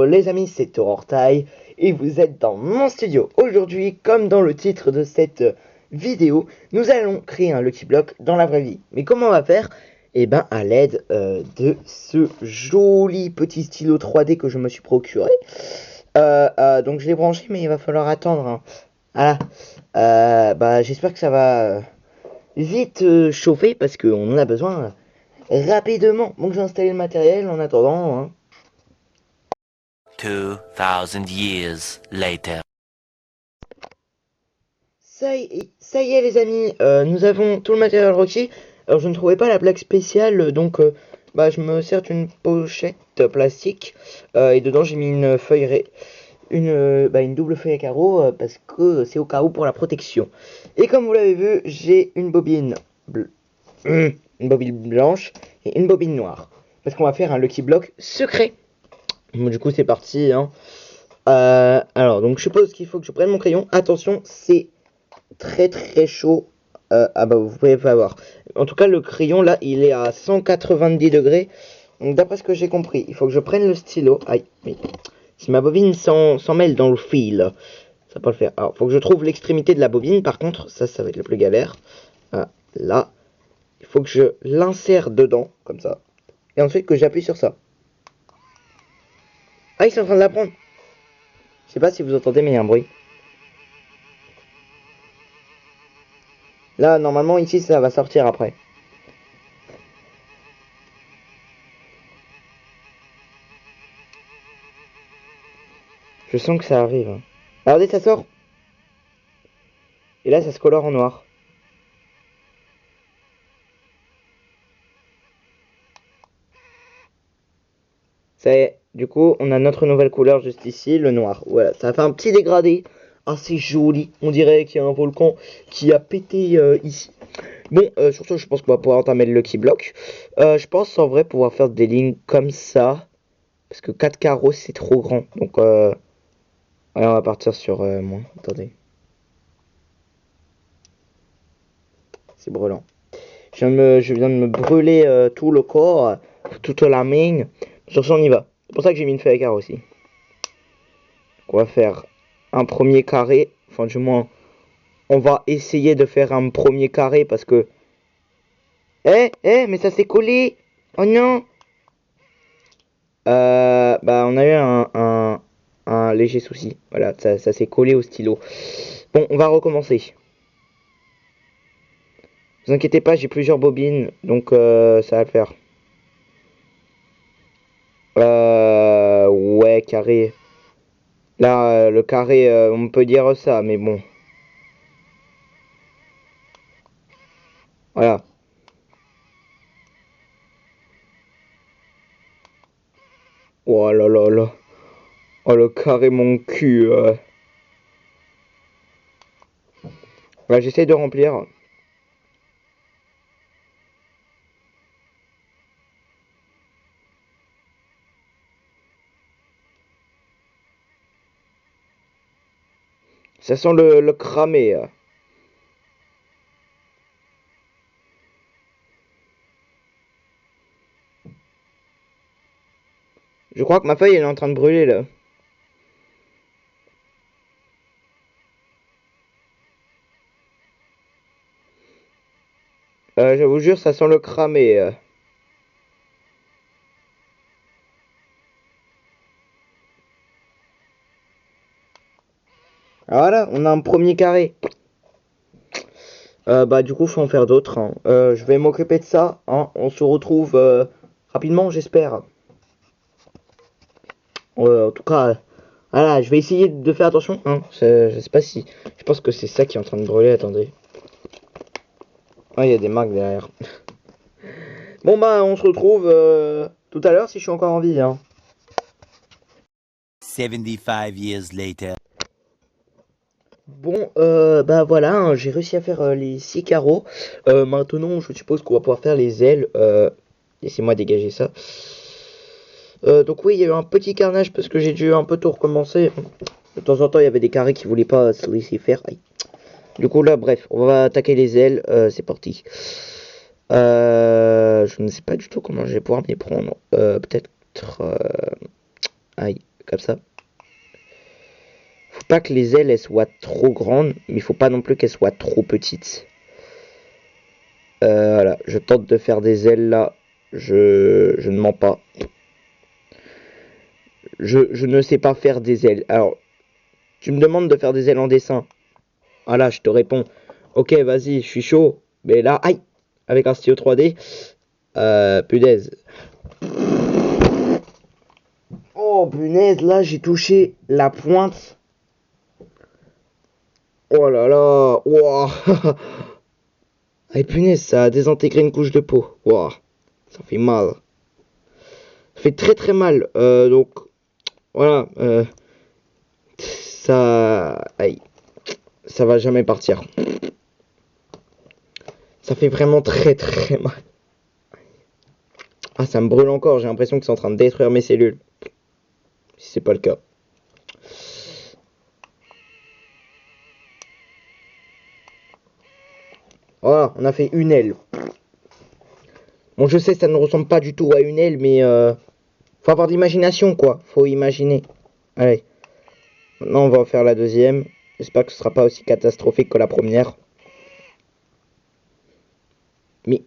les amis, c'est Torortail et vous êtes dans mon studio. Aujourd'hui, comme dans le titre de cette vidéo, nous allons créer un Lucky Block dans la vraie vie. Mais comment on va faire? Eh ben, à l'aide de ce joli petit stylo 3D que je me suis procuré. Donc je l'ai branché, mais il va falloir attendre, hein. Voilà. J'espère que ça va vite chauffer parce qu'on en a besoin rapidement. Donc j'ai installé le matériel en attendant, hein. 2000 years later. Ça y est les amis, nous avons tout le matériel requis. Alors je ne trouvais pas la plaque spéciale, donc je me sers d'une pochette plastique et dedans j'ai mis une feuille une double feuille à carreaux parce que c'est au cas où pour la protection. Et comme vous l'avez vu, j'ai une bobine blanche et une bobine noire parce qu'on va faire un Lucky Block secret. Bon, du coup c'est parti, hein. Alors donc je suppose qu'il faut que je prenne mon crayon. Attention, c'est très chaud. Vous pouvez pas voir. En tout cas, le crayon là, il est à 190 degrés. Donc d'après ce que j'ai compris, il faut que je prenne le stylo. Aïe, mais si ma bobine s'en mêle dans le fil, ça va pas le faire. Alors, faut que je trouve l'extrémité de la bobine. Par contre, ça va être le plus galère. Là, il faut que je l'insère dedans, comme ça. Et ensuite que j'appuie sur ça. Ah, ils sont en train de la prendre. Je sais pas si vous entendez, mais il y a un bruit. Là, normalement, ici, ça va sortir après. Je sens que ça arrive, hein. Regardez, ça sort. Et là, ça se colore en noir. Ça y est, du coup, on a notre nouvelle couleur juste ici, le noir. Voilà, ça fait un petit dégradé assez joli. On dirait qu'il y a un volcan qui a pété ici. Bon, surtout, je pense qu'on va pouvoir entamer le Lucky Block. Je pense en vrai pouvoir faire des lignes comme ça. Parce que 4 carreaux, c'est trop grand. Donc, allez, on va partir sur moins. Attendez. C'est brûlant. Je viens de me brûler tout le corps, toute la main. Sur ça, on y va. C'est pour ça que j'ai mis une feuille à carreaux aussi. On va faire un premier carré. Enfin, du moins, on va essayer de faire un premier carré parce que... mais ça s'est collé. Oh non. On a eu un léger souci. Voilà, ça s'est collé au stylo. Bon, on va recommencer. Ne vous inquiétez pas, j'ai plusieurs bobines, donc ça va le faire. Ouais, carré. Là, le carré, on peut dire ça, mais bon. Voilà. Oh là là là. Oh, le carré, mon cul. Voilà, j'essaie de remplir. Ça sent le cramé. Je crois que ma feuille, elle est en train de brûler, là. Je vous jure, ça sent le cramé. Voilà, on a un premier carré. Du coup, faut en faire d'autres, hein. Je vais m'occuper de ça, hein. On se retrouve rapidement, j'espère. En tout cas, voilà, je vais essayer de faire attention, hein. Je sais pas si... Je pense que c'est ça qui est en train de brûler, attendez. Ah, il y a des marques derrière. Bon, on se retrouve tout à l'heure si je suis encore en vie, hein. 75 years later. Bon, voilà, hein, j'ai réussi à faire les 6 carreaux. Maintenant, je suppose qu'on va pouvoir faire les ailes. Laissez-moi dégager ça. Donc oui, il y a eu un petit carnage parce que j'ai dû un peu tout recommencer. De temps en temps, il y avait des carrés qui voulaient pas se laisser faire. Aïe. Du coup, là, bref, on va attaquer les ailes. C'est parti. Je ne sais pas du tout comment je vais pouvoir m'y prendre. Peut-être... Aïe, comme ça. Faut pas que les ailes elles soient trop grandes, mais il faut pas non plus qu'elles soient trop petites. Voilà, je tente de faire des ailes là. Je ne mens pas. Je ne sais pas faire des ailes. Alors, tu me demandes de faire des ailes en dessin. Voilà, je te réponds. Ok, vas-y, je suis chaud. Mais là, aïe, avec un stylo 3D. Punaise. Oh, punaise, là, j'ai touché la pointe. Oh là là. Wow. Ah, punaise, ça a désintégré une couche de peau. Wow. Ça fait mal. Ça fait très très mal. Donc, voilà. Ça... Aïe. Ça va jamais partir. Ça fait vraiment très très mal. Ah, ça me brûle encore. J'ai l'impression que c'est en train de détruire mes cellules. Si c'est pas le cas. Voilà, on a fait une aile. Bon, je sais, ça ne ressemble pas du tout à une aile, mais faut avoir de l'imagination, quoi. Faut imaginer. Allez. Maintenant, on va en faire la deuxième. J'espère que ce sera pas aussi catastrophique que la première. Mais...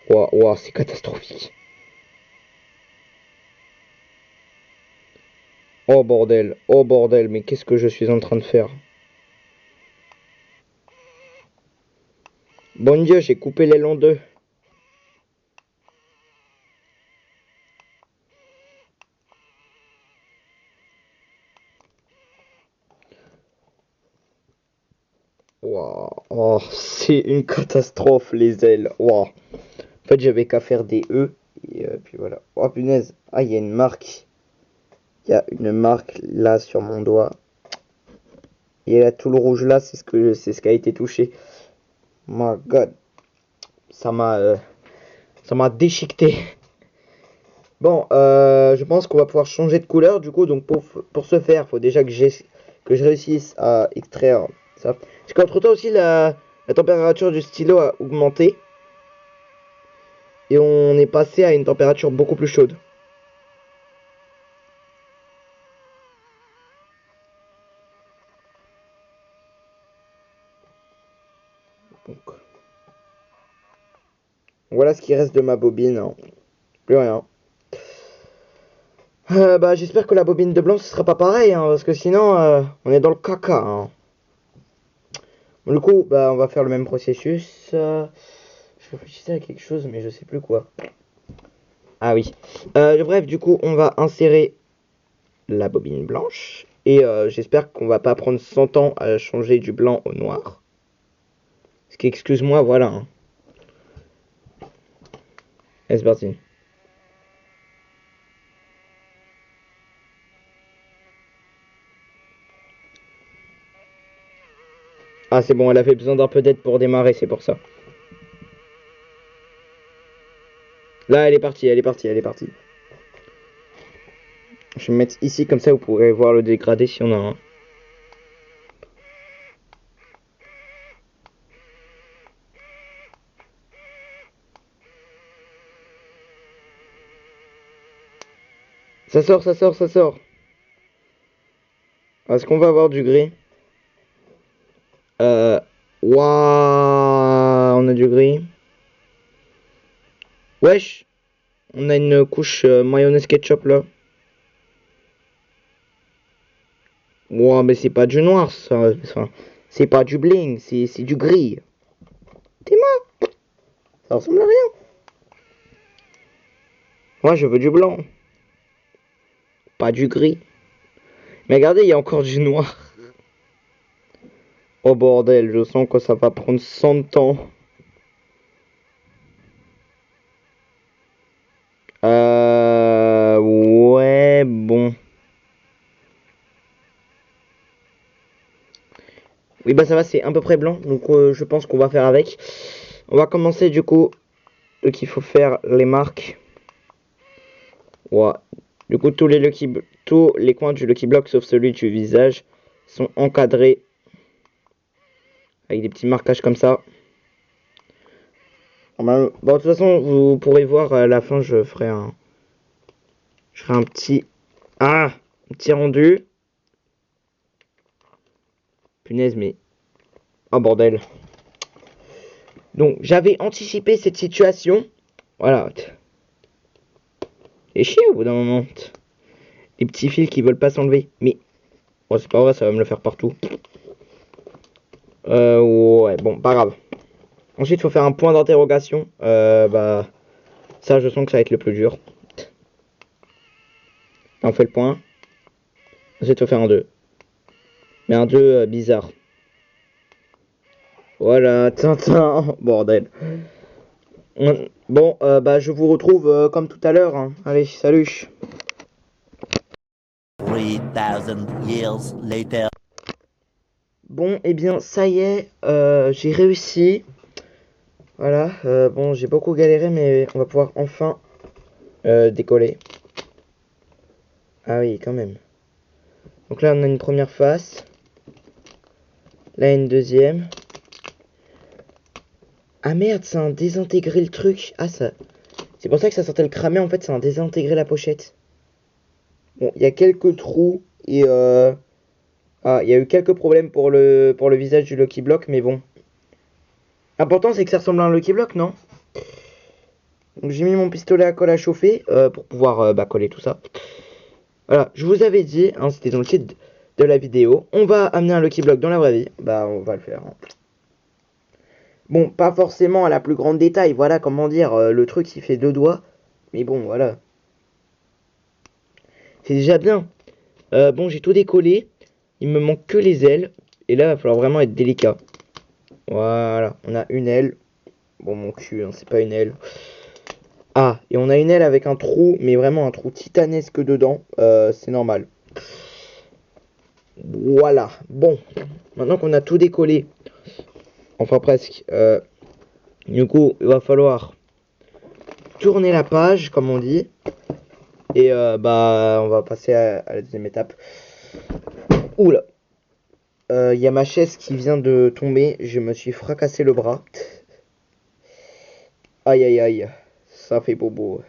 Ouah, ouah, c'est catastrophique. Oh bordel, mais qu'est-ce que je suis en train de faire? Bon Dieu, j'ai coupé l'aile en deux. Waouh, oh, c'est une catastrophe les ailes. Waouh. En fait, j'avais qu'à faire des E et puis voilà. Oh punaise, ah il y a une marque. Il y a une marque là sur mon doigt. Et là tout le rouge là, c'est ce qui a été touché. My God, ça m'a déchiqueté. Bon, je pense qu'on va pouvoir changer de couleur du coup. Donc pour ce faire, il faut déjà que je réussisse à extraire ça. Parce qu'entre temps aussi la température du stylo a augmenté. Et on est passé à une température beaucoup plus chaude. Donc, voilà ce qui reste de ma bobine. Hein. Plus rien. Bah, j'espère que la bobine de blanc ce sera pas pareil, hein, parce que sinon on est dans le caca. Hein. Bon, du coup, bah, on va faire le même processus. Je réfléchissais à quelque chose, mais je sais plus quoi. Ah oui. Bref, du coup, on va insérer la bobine blanche. Et j'espère qu'on va pas prendre 100 ans à changer du blanc au noir. Ce qui, excuse-moi, voilà. Hein. Allez, c'est parti. Ah, c'est bon, elle avait besoin d'un peu d'aide pour démarrer, c'est pour ça. Là, elle est partie, elle est partie, elle est partie. Je vais me mettre ici, comme ça vous pourrez voir le dégradé si on a un. Ça sort, ça sort, ça sort. Est-ce qu'on va avoir du gris? Waouh, on a du gris. Wesh, on a une couche mayonnaise ketchup là. Wow, mais c'est pas du noir ça. Enfin, c'est pas du bling, c'est du gris. T'es mort. Ça ressemble à rien. Moi, je veux du blanc. Pas du gris. Mais regardez, il y a encore du noir. Oh bordel, je sens que ça va prendre 100 ans. Ouais, bon. Oui, bah ça va, c'est à peu près blanc. Donc, je pense qu'on va faire avec. On va commencer du coup. Donc, il faut faire les marques. Ouais. Du coup, tous les coins du Lucky Block, sauf celui du visage, sont encadrés avec des petits marquages comme ça. Bon, de toute façon, vous pourrez voir à la fin, je ferai un petit... Ah! Un petit rendu. Punaise, mais... Oh, bordel. Donc, j'avais anticipé cette situation. Voilà. Et chier au bout d'un moment. Les petits fils qui veulent pas s'enlever. Mais... Oh, c'est pas vrai, ça va me le faire partout. Ouais, bon, pas grave. Ensuite, il faut faire un point d'interrogation. Bah... Ça, je sens que ça va être le plus dur. Là, on fait le point. Ensuite, il faut faire un 2. Mais un 2 bizarre. Voilà, Tintin. Bordel. Bon, bah, je vous retrouve comme tout à l'heure. Hein. Allez, salut. 3,000 years later. Bon, eh bien, ça y est, j'ai réussi. Voilà, bon, j'ai beaucoup galéré, mais on va pouvoir enfin décoller. Ah oui, quand même. Donc là, on a une première face. Là, une deuxième. Ah merde, ça a désintégré le truc. Ah, ça... C'est pour ça que ça sentait le cramer, en fait, ça a désintégré la pochette. Bon, il y a quelques trous et Ah, il y a eu quelques problèmes pour le visage du Lucky Block, mais bon. L'important, c'est que ça ressemble à un Lucky Block, non? Donc j'ai mis mon pistolet à colle à chauffer pour pouvoir bah, coller tout ça. Voilà, je vous avais dit, hein, c'était dans le titre de la vidéo. On va amener un Lucky Block dans la vraie vie. Bah, on va le faire. Hein. Bon, pas forcément à la plus grande détail. Voilà, comment dire, le truc, il fait 2 doigts. Mais bon, voilà. C'est déjà bien. Bon, j'ai tout décollé. Il me manque que les ailes. Et là, il va falloir vraiment être délicat. Voilà, on a une aile. Bon, mon cul, hein, c'est pas une aile. Ah, et on a une aile avec un trou, mais vraiment un trou titanesque dedans. C'est normal. Voilà. Bon, maintenant qu'on a tout décollé, enfin presque, du coup, il va falloir tourner la page, comme on dit. Et bah, on va passer à la deuxième étape. Oula. Il y a ma chaise qui vient de tomber. Je me suis fracassé le bras. Aïe, aïe, aïe. Ça fait bobo.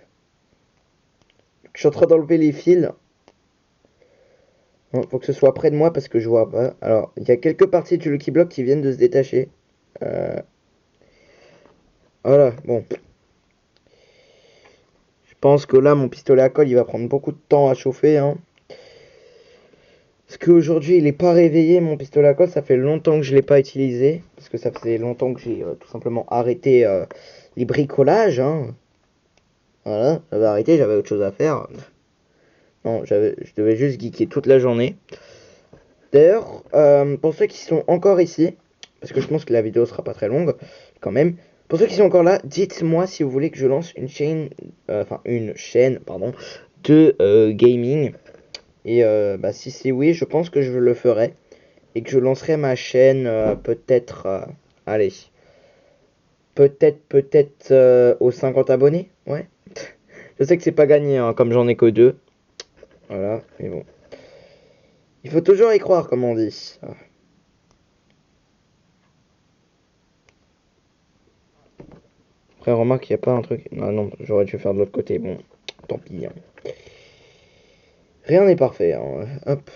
Je suis en train d'enlever les fils. Faut que ce soit près de moi parce que je vois pas. Alors, il y a quelques parties du Lucky Block qui viennent de se détacher. Voilà, bon. Je pense que là, mon pistolet à colle, il va prendre beaucoup de temps à chauffer. Hein. Parce qu'aujourd'hui, il n'est pas réveillé, mon pistolet à colle. Ça fait longtemps que je ne l'ai pas utilisé. Parce que ça faisait longtemps que j'ai tout simplement arrêté les bricolages. Hein. Voilà, j'avais arrêté, j'avais autre chose à faire. Non, je devais juste geeker toute la journée. D'ailleurs, pour ceux qui sont encore ici, parce que je pense que la vidéo sera pas très longue, quand même. Pour ceux qui sont encore là, dites-moi si vous voulez que je lance une chaîne, pardon, de gaming. Et bah, si c'est oui, je pense que je le ferai. Et que je lancerai ma chaîne peut-être, allez, peut-être aux 50 abonnés, ouais. Je sais que c'est pas gagné, hein, comme j'en ai que 2. Voilà, mais bon. Il faut toujours y croire, comme on dit. Après, remarque, il n'y a pas un truc... Ah non, j'aurais dû faire de l'autre côté. Bon, tant pis. Hein. Rien n'est parfait. Hein. Hop.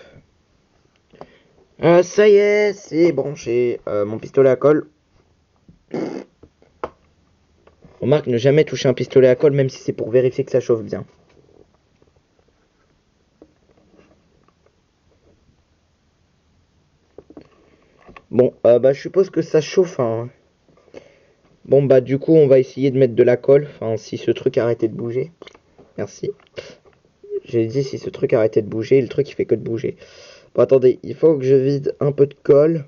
Ça y est, c'est branché. Mon pistolet à colle. Remarque, ne jamais toucher un pistolet à colle, même si c'est pour vérifier que ça chauffe bien. Bon, bah je suppose que ça chauffe. Hein. Bon, bah du coup, on va essayer de mettre de la colle. Enfin, si ce truc arrêtait de bouger. Merci. J'ai dit si ce truc arrêtait de bouger, le truc il fait que de bouger. Bon, attendez, il faut que je vide un peu de colle.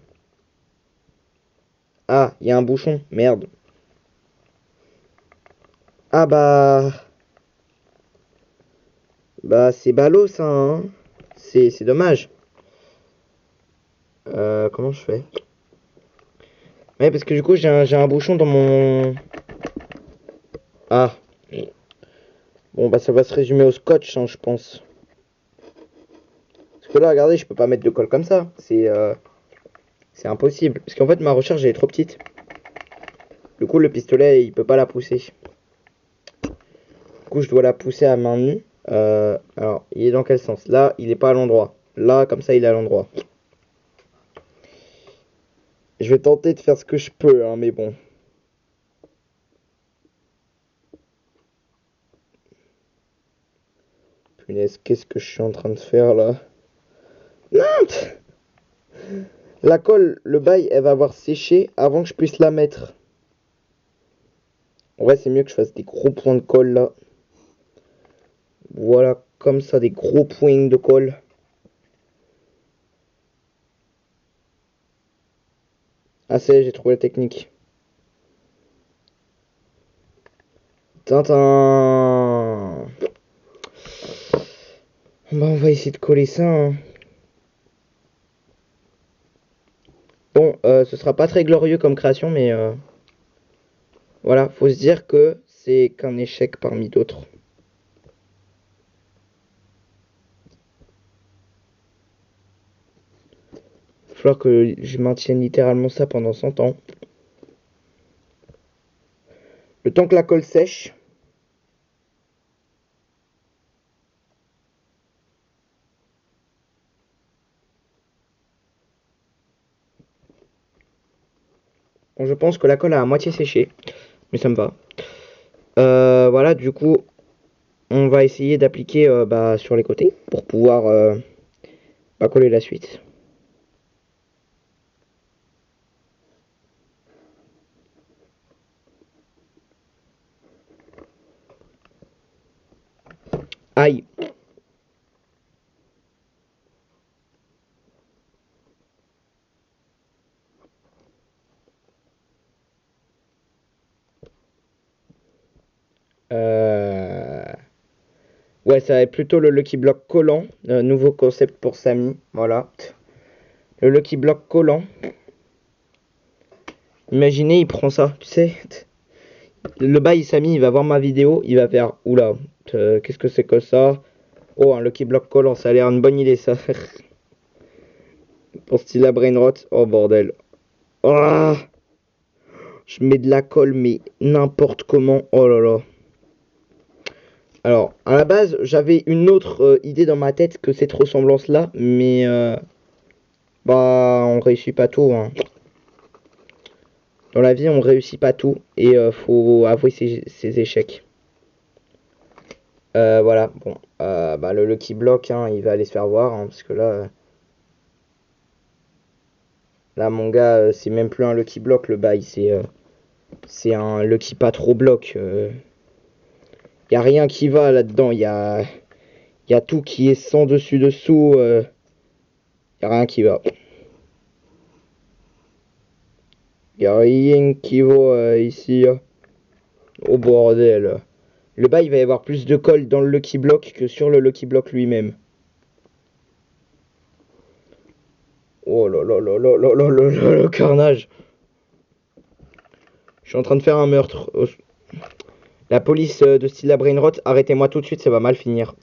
Ah, il y a un bouchon, merde. Ah bah... Bah c'est ballot ça, hein. C'est dommage. Comment je fais? Ouais, parce que du coup j'ai un bouchon dans mon... Ah. Bon bah ça va se résumer au scotch, hein, je pense. Parce que là, regardez, je peux pas mettre de colle comme ça. C'est impossible. Parce qu'en fait ma recharge elle est trop petite. Du coup, le pistolet, il peut pas la pousser. Du coup, je dois la pousser à main nue. Alors, il est dans quel sens? Là, il est pas à l'endroit. Là, comme ça, il est à l'endroit. Je vais tenter de faire ce que je peux, hein, mais bon. Punaise, qu'est-ce que je suis en train de faire, là? Non! La colle, le bail, elle va avoir séché avant que je puisse la mettre. En vrai, c'est mieux que je fasse des gros points de colle, là. Voilà, comme ça, des gros points de colle. Ah, c'est, j'ai trouvé la technique. Tintin. Bah, on va essayer de coller ça, hein. Bon, ce sera pas très glorieux comme création, mais voilà, faut se dire que c'est qu'un échec parmi d'autres. Il va falloir que je maintienne littéralement ça pendant 100 ans. Le temps que la colle sèche. Bon, je pense que la colle a à moitié séché, mais ça me va. Voilà, du coup, on va essayer d'appliquer bah, sur les côtés pour pouvoir bah, coller la suite. Aïe. Ouais, ça va être plutôt le Lucky Block collant. Nouveau concept pour Samy. Voilà. Le Lucky Block collant. Imaginez, il prend ça, tu sais. Le bail, Samy, il va voir ma vidéo. Il va faire, oula, qu'est-ce que c'est que ça? Oh, un Lucky Block collant, ça a l'air une bonne idée, ça. Pour style à brainrot. Oh, bordel. Oh, je mets de la colle, mais n'importe comment. Oh là là. Alors, à la base, j'avais une autre idée dans ma tête que cette ressemblance-là, mais bah, on réussit pas tout, hein. Dans la vie, on réussit pas tout, et faut avouer ses échecs. Voilà, bon, bah, le Lucky Block, hein, il va aller se faire voir, hein, parce que là, mon gars, c'est même plus un Lucky Block, le bail, c'est un Lucky pas trop bloc. Y a rien qui va là-dedans, y a tout qui est sans dessus-dessous, y a rien qui va. Y a rien qui va ici. Oh bordel. Le bas, il va y avoir plus de colle dans le Lucky Block que sur le Lucky Block lui-même. Oh là là là là là là là là, le carnage. Je suis en train de faire un meurtre. La police de Stilla Brainrot, arrêtez-moi tout de suite, ça va mal finir.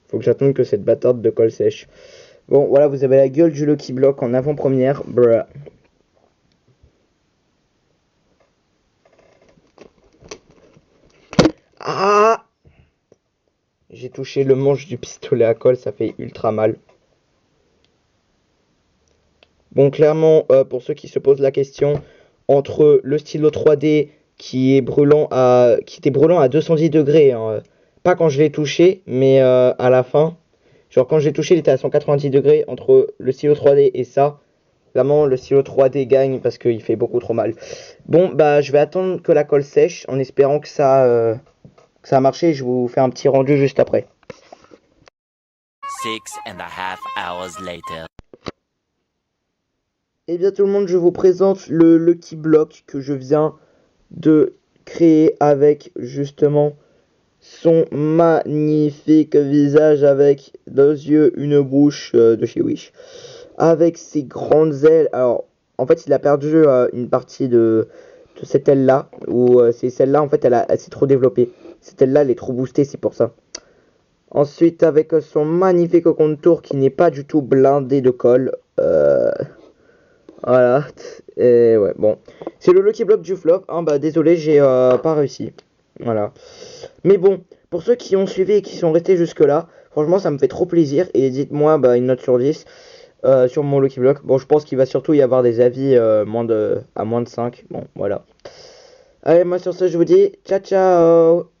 Faut que j'attende que cette bâtarde de colle sèche. Bon, voilà, vous avez la gueule du Lucky Block en avant-première. Bruh. Ah! J'ai touché le manche du pistolet à colle, ça fait ultra mal. Bon, clairement, pour ceux qui se posent la question, entre le stylo 3D qui était brûlant à 210 degrés, hein, pas quand je l'ai touché, mais à la fin, genre quand je l'ai touché, il était à 190 degrés, entre le stylo 3D et ça, clairement, le stylo 3D gagne parce qu'il fait beaucoup trop mal. Bon, bah, je vais attendre que la colle sèche, en espérant que ça a marché, je vous fais un petit rendu juste après. 6.5 hours later. Eh bien tout le monde, je vous présente le Lucky Block que je viens de créer avec justement son magnifique visage avec 2 yeux, une bouche de chez Wish, avec ses grandes ailes. Alors, en fait, il a perdu une partie de cette aile-là, ou c'est celle-là, en fait, elle s'est trop développée. Cette aile-là, elle est trop boostée, c'est pour ça. Ensuite, avec son magnifique contour qui n'est pas du tout blindé de colle. Voilà. Et ouais, bon. C'est le Lucky Block du flop. Hein, bah, désolé, j'ai pas réussi. Voilà. Mais bon, pour ceux qui ont suivi et qui sont restés jusque-là, franchement, ça me fait trop plaisir. Et dites-moi une note sur 10 sur mon Lucky Block. Bon, je pense qu'il va surtout y avoir des avis à moins de 5. Bon, voilà. Allez, moi sur ce, je vous dis ciao ciao.